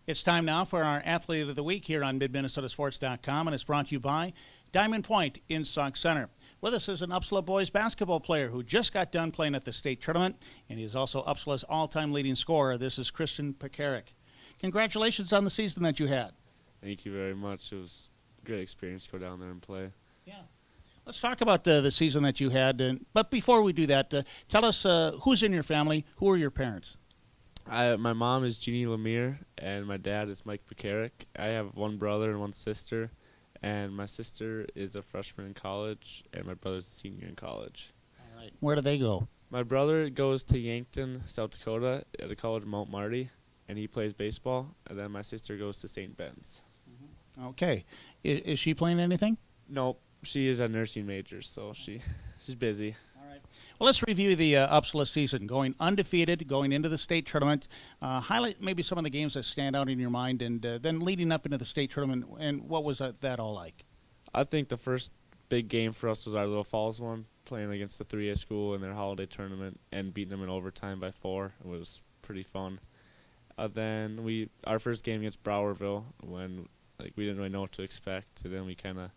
It's time now for our Athlete of the Week here on MidMinnesotaSports.com, and it's brought to you by Diamond Point in Sauk Centre. With us is an Upsala boys basketball player who just got done playing at the state tournament, and he is also Upsala's all-time leading scorer. This is Christian Pekarik. Congratulations on the season that you had. Thank you very much. It was a great experience to go down there and play. Yeah. Let's talk about the season that you had. But before we do that, tell us who's in your family. Who are your parents? My mom is Jeannie Lemire, and my dad is Mike Pekarik. I have one brother and one sister, and my sister is a freshman in college, and my brother's a senior in college. All right. Where do they go? My brother goes to Yankton, South Dakota, at the college of Mount Marty, and he plays baseball. And then my sister goes to St. Ben's. Mm-hmm. Okay. Is she playing anything? Nope. She is a nursing major, so she's busy. All right. Well, let's review the Upsala season. Going undefeated, going into the state tournament. Highlight maybe some of the games that stand out in your mind, and then leading up into the state tournament. And what was that all like? I think the first big game for us was our Little Falls one, playing against the 3A school in their holiday tournament and beating them in overtime by 4. It was pretty fun. Then our first game against Browerville, when we didn't really know what to expect, and then we kind of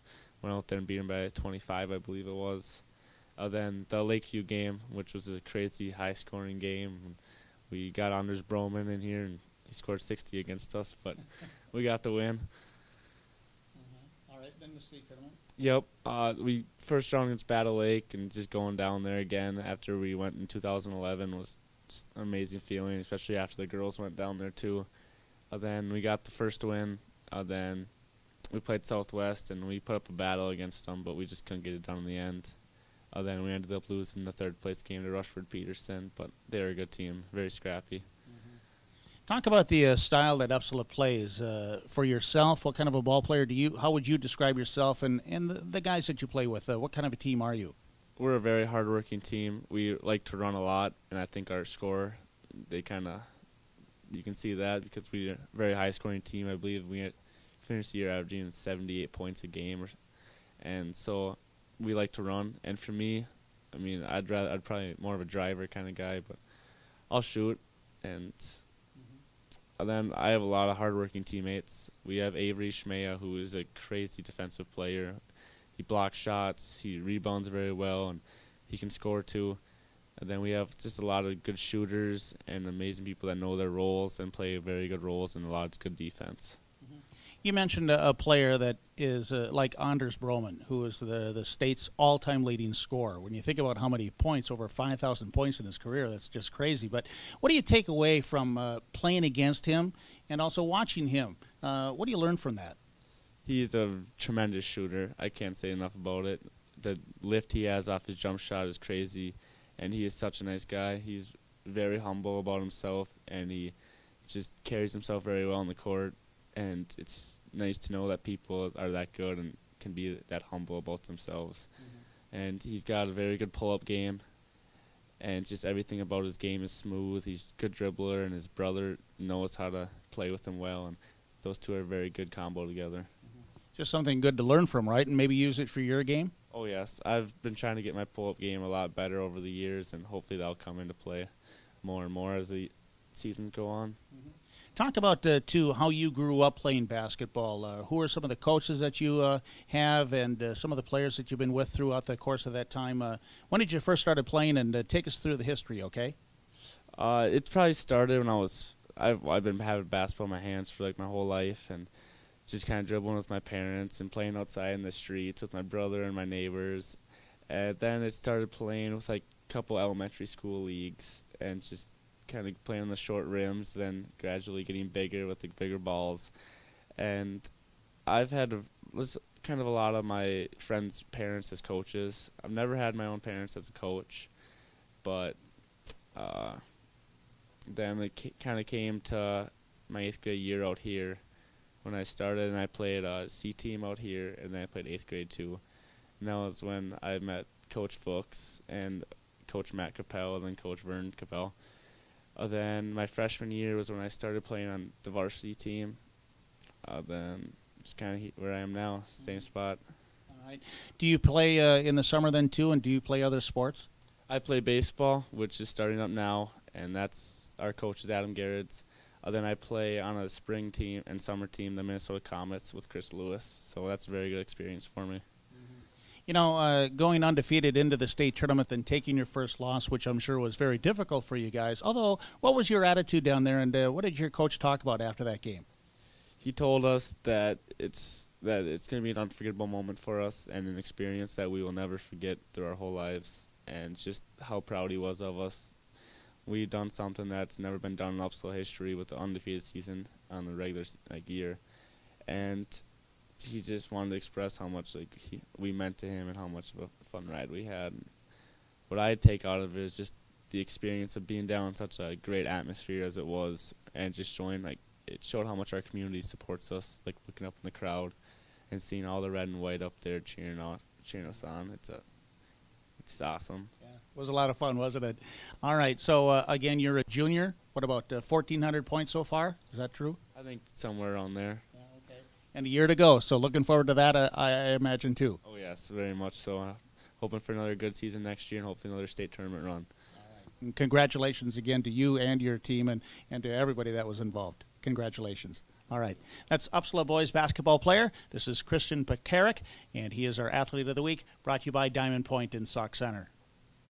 went out there and beat them by 25, I believe it was. Then the Lakeview game, which was a crazy high-scoring game. We got Anders Broman in here, and he scored 60 against us, but we got the win. All right, then the state tournament. Yep. We first round against Battle Lake, and just going down there again after we went in 2011 was just an amazing feeling, especially after the girls went down there too. Then we got the first win. Then we played Southwest, and we put up a battle against them, but we just couldn't get it done in the end. Then we ended up losing the third-place game to Rushford Peterson, but they're a good team, very scrappy. Mm-hmm. Talk about the style that Upsala plays. For yourself, what kind of a ball player how would you describe yourself and the guys that you play with? What kind of a team are you? We're a very hard-working team. We like to run a lot, and I think our score, you can see that because we're a very high-scoring team. I believe we finished the year averaging 78 points a game, and so we like to run. And for me, I'd probably more of a driver kind of guy, but I'll shoot. And then I have a lot of hardworking teammates. We have Avery Schmea, who is a crazy defensive player. He blocks shots, he rebounds very well, and he can score too. And then we have just a lot of good shooters and amazing people that know their roles and play very good roles and a lot of good defense. You mentioned a player that is like Anders Broman, who is the state's all-time leading scorer. When you think about how many points, over 5,000 points in his career, that's just crazy. But what do you take away from playing against him and also watching him? What do you learn from that? He's a tremendous shooter. I can't say enough about it. The lift he has off his jump shot is crazy, and he is such a nice guy. He's very humble about himself, and he just carries himself very well on the court. And it's nice to know that people are that good and can be that humble about themselves. Mm-hmm. And he's got a very good pull-up game, and just everything about his game is smooth. He's a good dribbler, and his brother knows how to play with him well, and those two are a very good combo together. Mm-hmm. Just something good to learn from, right, and maybe use it for your game? Oh, yes. I've been trying to get my pull-up game a lot better over the years, and hopefully that'll come into play more and more as the seasons go on. Mm-hmm. Talk about, too, how you grew up playing basketball. Who are some of the coaches that you have and some of the players that you've been with throughout the course of that time? When did you first started playing, and take us through the history, okay? It probably started when I've been having basketball in my hands for my whole life, and just kind of dribbling with my parents and playing outside in the streets with my brother and my neighbors. And then it started playing with a couple elementary school leagues and just kind of playing on the short rims, then gradually getting bigger with the bigger balls. And I've had kind of a lot of my friends' parents as coaches. I've never had my own parents as a coach, but then it kind of came to my 8th grade year out here when I started, and I played C team out here, and then I played 8th grade too. And that was when I met Coach Fuchs and Coach Matt Capel and then Coach Vern Capel. Then my freshman year was when I started playing on the varsity team. Then just kind of where I am now, same spot. All right. Do you play in the summer then too, and do you play other sports? I play baseball, which is starting up now, and that's our coach is Adam Garrett's. Then I play on a spring team and summer team, the Minnesota Comets, with Chris Lewis. So that's a very good experience for me. You know, going undefeated into the state tournament and taking your first loss, which I'm sure was very difficult for you guys. Although, what was your attitude down there, and what did your coach talk about after that game? He told us that it's going to be an unforgettable moment for us and an experience that we will never forget through our whole lives, and just how proud he was of us. We've done something that's never been done in Upsala history with the undefeated season on the regular year, and he just wanted to express how much we meant to him and how much of a fun ride we had. And what I take out of it is just the experience of being down in such a great atmosphere as it was, and just showing it showed how much our community supports us. Like looking up in the crowd and seeing all the red and white up there cheering us on. It's awesome. Yeah, it was a lot of fun, wasn't it? All right. So again, you're a junior. What about 1,400 points so far? Is that true? I think somewhere around there. And a year to go, so looking forward to that, I imagine, too. Oh, yes, very much so. Hoping for another good season next year and hopefully another state tournament run. All right. And congratulations again to you and your team and to everybody that was involved. Congratulations. All right. That's Upsala boys basketball player. This is Christian Pekarik, and he is our Athlete of the Week, brought to you by Diamond Point in Sauk Centre.